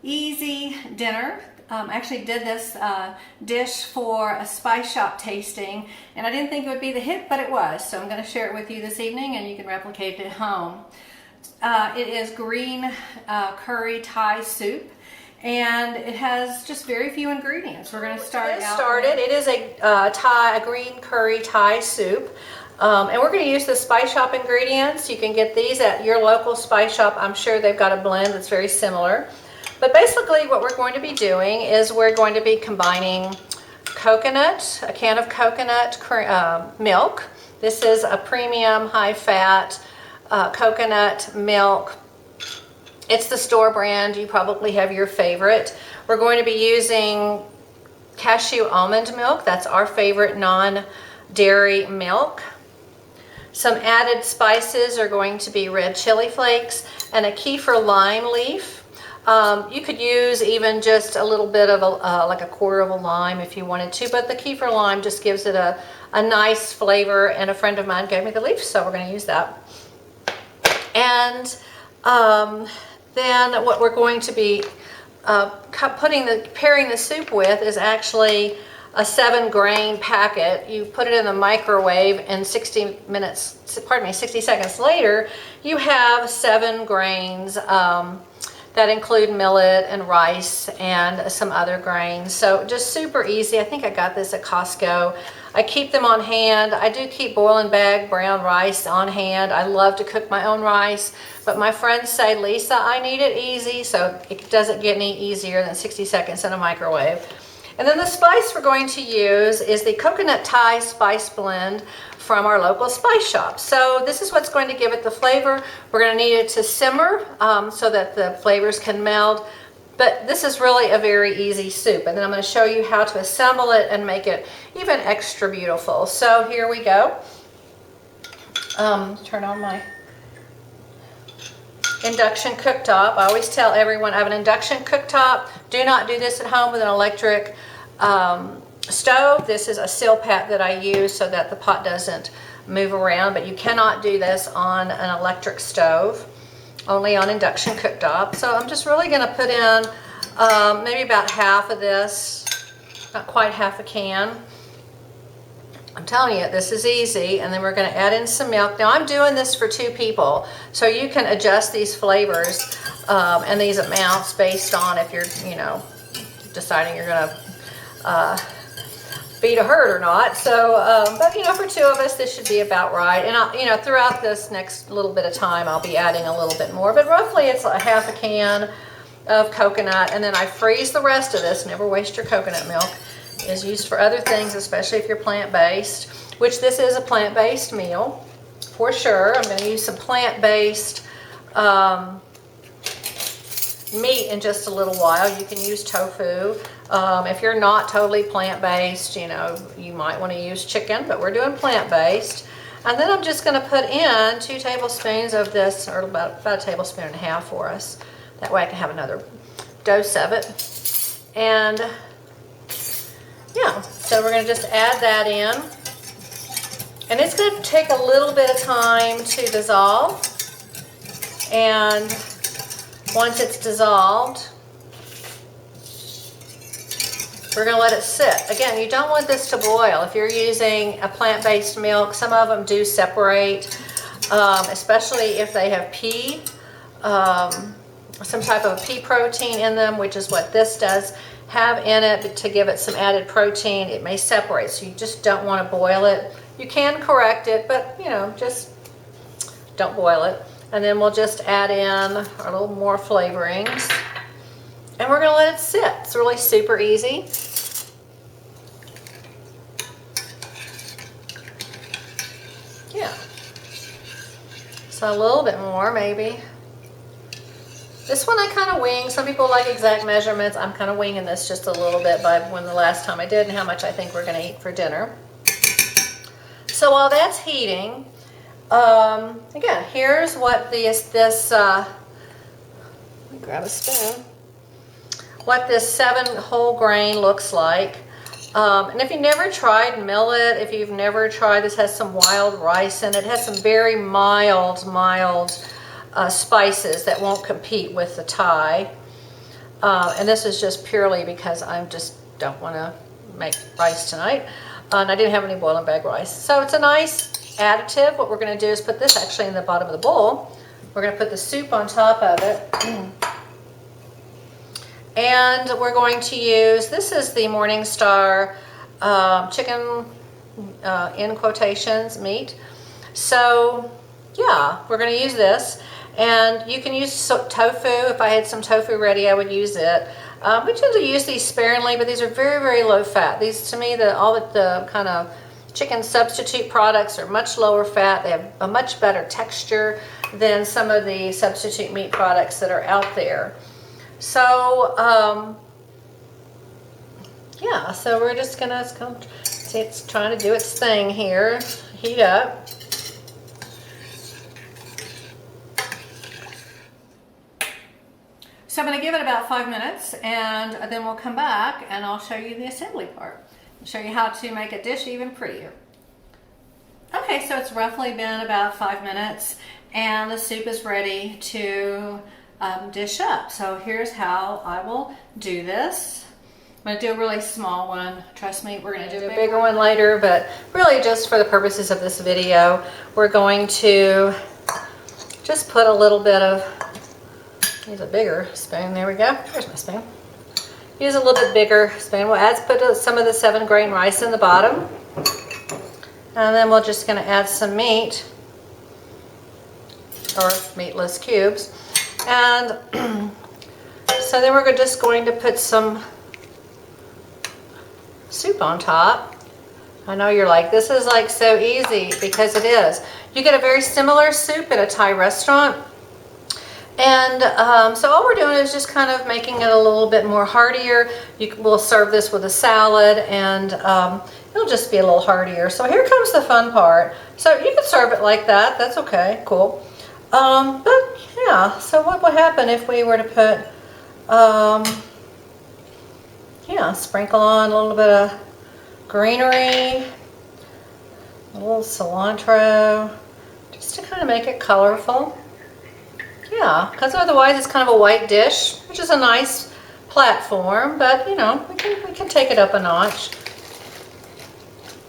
easy dinner. I actually did this dish for a Spice Shop tasting, and I didn't think it would be the hit, but it was. So I'm going to share it with you this evening, and you can replicate it at home. It is green curry Thai soup, and it has just very few ingredients. We're going to start out. It is a green curry Thai soup. And we're going to use the Spice Shop ingredients. You can get these at your local Spice Shop. I'm sure they've got a blend that's very similar. But basically what we're going to be doing is we're going to be combining coconut, a can of coconut milk. This is a premium high-fat coconut milk. It's the store brand. You probably have your favorite. We're going to be using cashew almond milk. That's our favorite non-dairy milk. Some added spices are going to be red chili flakes and a Kefir lime leaf. You could use even just a little bit of like a quarter of a lime if you wanted to, but the Kefir lime just gives it a nice flavor, and a friend of mine gave me the leaf, so we're going to use that. And then what we're going to be pairing the soup with is actually a 7-grain packet. You put it in the microwave, and 60 seconds later, you have 7 grains that include millet and rice and some other grains. So just super easy. I think I got this at Costco. I keep them on hand. I do keep boil and bag brown rice on hand. I love to cook my own rice, but my friends say, Lisa, I need it easy, so it doesn't get any easier than 60 seconds in a microwave. And then the spice we're going to use is the coconut Thai spice blend from our local Spice Shop. So this is what's going to give it the flavor. We're going to need it to simmer so that the flavors can meld. But this is really a very easy soup. And then I'm going to show you how to assemble it and make it even extra beautiful. So here we go. Turn on my induction cooktop. I always tell everyone I have an induction cooktop. Do not do this at home with an electric stove. This is a Silpat that I use so that the pot doesn't move around, but you cannot do this on an electric stove, only on induction cooktop. So I'm just really going to put in maybe about half of this, not quite half a can. I'm telling you, this is easy. And then we're going to add in some milk. Now I'm doing this for 2 people, so you can adjust these flavors and these amounts based on if you're, deciding you're going to feed a herd or not. So, but for 2 of us, this should be about right. And throughout this next little bit of time, I'll be adding a little bit more. But roughly, it's a half a can of coconut, and then I freeze the rest of this. Never waste your coconut milk. Is used for other things, especially if you're plant-based, which this is a plant-based meal for sure. I'm going to use some plant-based meat in just a little while. You can use tofu. If you're not totally plant-based, you might want to use chicken, but we're doing plant-based. And then I'm just going to put in 2 tablespoons of this, or about a tablespoon and a half for us. That way I can have another dose of it. And yeah, so we're going to just add that in. And it's going to take a little bit of time to dissolve. And once it's dissolved, we're going to let it sit. Again, you don't want this to boil. If you're using a plant-based milk, some of them do separate, especially if they have pea, some type of pea protein in them, which is what this does have in it to give it some added protein. It may separate, so you just don't want to boil it. You can correct it, but just don't boil it. And then we'll just add in a little more flavorings, and we're going to let it sit. It's really super easy. Yeah. So a little bit more maybe. This one I kind of wing. Some people like exact measurements. I'm kind of winging this just a little bit by when the last time I did and how much I think we're going to eat for dinner. So while that's heating, again, here's what let me grab a spoon, what this 7 whole grain looks like. And if you've never tried millet, if you've never tried, this has some wild rice in it. It has some very mild spices that won't compete with the Thai. And this is just purely because I just don't want to make rice tonight. And I didn't have any boiling bag rice. So it's a nice additive. What we're going to do is put this actually in the bottom of the bowl. We're going to put the soup on top of it. And we're going to use, this is the Morningstar chicken, in quotations, meat. So yeah, we're going to use this. And you can use tofu. If I had some tofu ready, I would use it. We tend to use these sparingly, but these are very, very low fat. These, to me, all the kind of chicken substitute products are much lower fat. They have a much better texture than some of the substitute meat products that are out there. So, yeah, so we're just gonna see it's trying to do its thing here. Heat up. So I'm going to give it about 5 minutes, and then we'll come back and I'll show you the assembly part. I'll show you how to make a dish even prettier. Okay, so it's roughly been about 5 minutes and the soup is ready to dish up. So here's how I will do this. I'm going to do a really small one. Trust me, we're going to do a bigger one later, but really just for the purposes of this video, we're going to just put a little bit of, use a bigger spoon. There we go. Here's my spoon. Use a little bit bigger spoon. We'll put some of the 7-grain rice in the bottom. And then we're just going to add some meat, or meatless cubes. And so then we're just going to put some soup on top. I know you're like, this is like so easy, because it is. You get a very similar soup at a Thai restaurant. And so all we're doing is just kind of making it a little bit more heartier. We'll serve this with a salad, and it'll just be a little heartier. So here comes the fun part. So you can serve it like that. That's okay. Cool. But yeah, so what would happen if we were to put, yeah, sprinkle on a little bit of greenery, a little cilantro, just to kind of make it colorful. Yeah, because otherwise it's kind of a white dish, which is a nice platform, but you know, we can take it up a notch.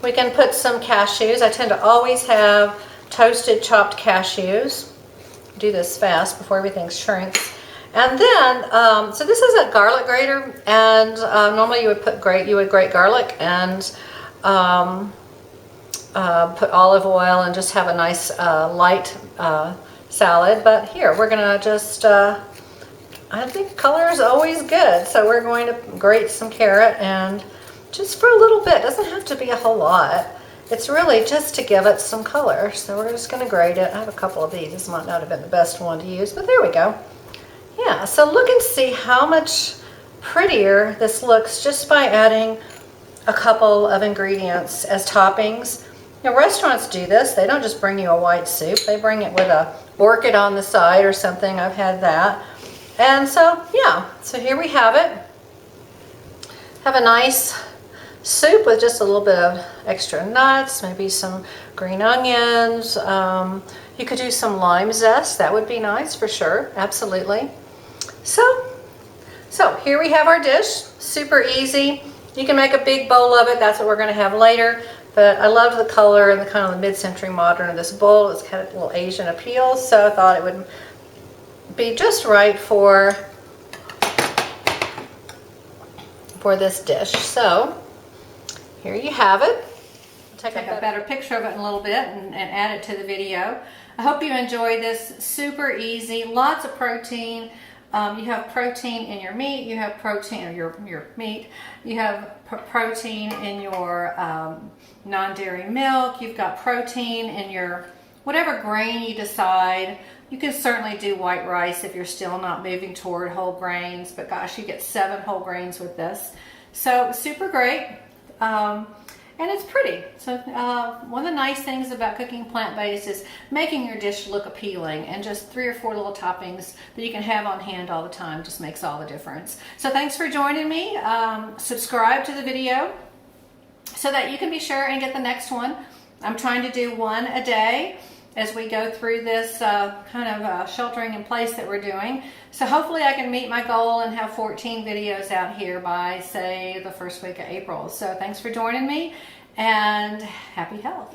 We can put some cashews. I tend to always have toasted chopped cashews. Do this fast before everything shrinks. And then, so this is a garlic grater, and normally you would grate garlic and put olive oil and just have a nice light salad. But here we're gonna just, I think color is always good, so we're going to grate some carrot, and just for a little bit. It doesn't have to be a whole lot. It's really just to give it some color. So we're just going to grate it. I have a couple of these. This might not have been the best one to use, but there we go. Yeah, so look and see how much prettier this looks just by adding a couple of ingredients as toppings. Now, restaurants do this. They don't just bring you a white soup. They bring it with a orchid on the side or something. I've had that. And so, yeah, so here we have it. Have a nice soup with just a little bit of extra nuts, maybe some green onions. You could do some lime zest. That would be nice for sure. Absolutely. So here we have our dish. Super easy. You can make a big bowl of it. That's what we're going to have later. But I love the color and the kind of the mid-century modern of this bowl. It's kind of a little Asian appeal, so I thought it would be just right for this dish. So here you have it. Take a better picture of it in a little bit and add it to the video. I hope you enjoyed this. Super easy, lots of protein. You have protein in your meat, you have protein in your meat, you have protein in your non-dairy milk, you've got protein in your whatever grain you decide. You can certainly do white rice if you're still not moving toward whole grains, but gosh, you get 7 whole grains with this. So super great. And it's pretty. So one of the nice things about cooking plant-based is making your dish look appealing, and just 3 or 4 little toppings that you can have on hand all the time just makes all the difference. So thanks for joining me. Subscribe to the video so that you can be sure and get the next one. I'm trying to do one a day. as we go through this kind of sheltering in place that we're doing. So hopefully I can meet my goal and have 14 videos out here by, say, the first week of April. So thanks for joining me, and happy health.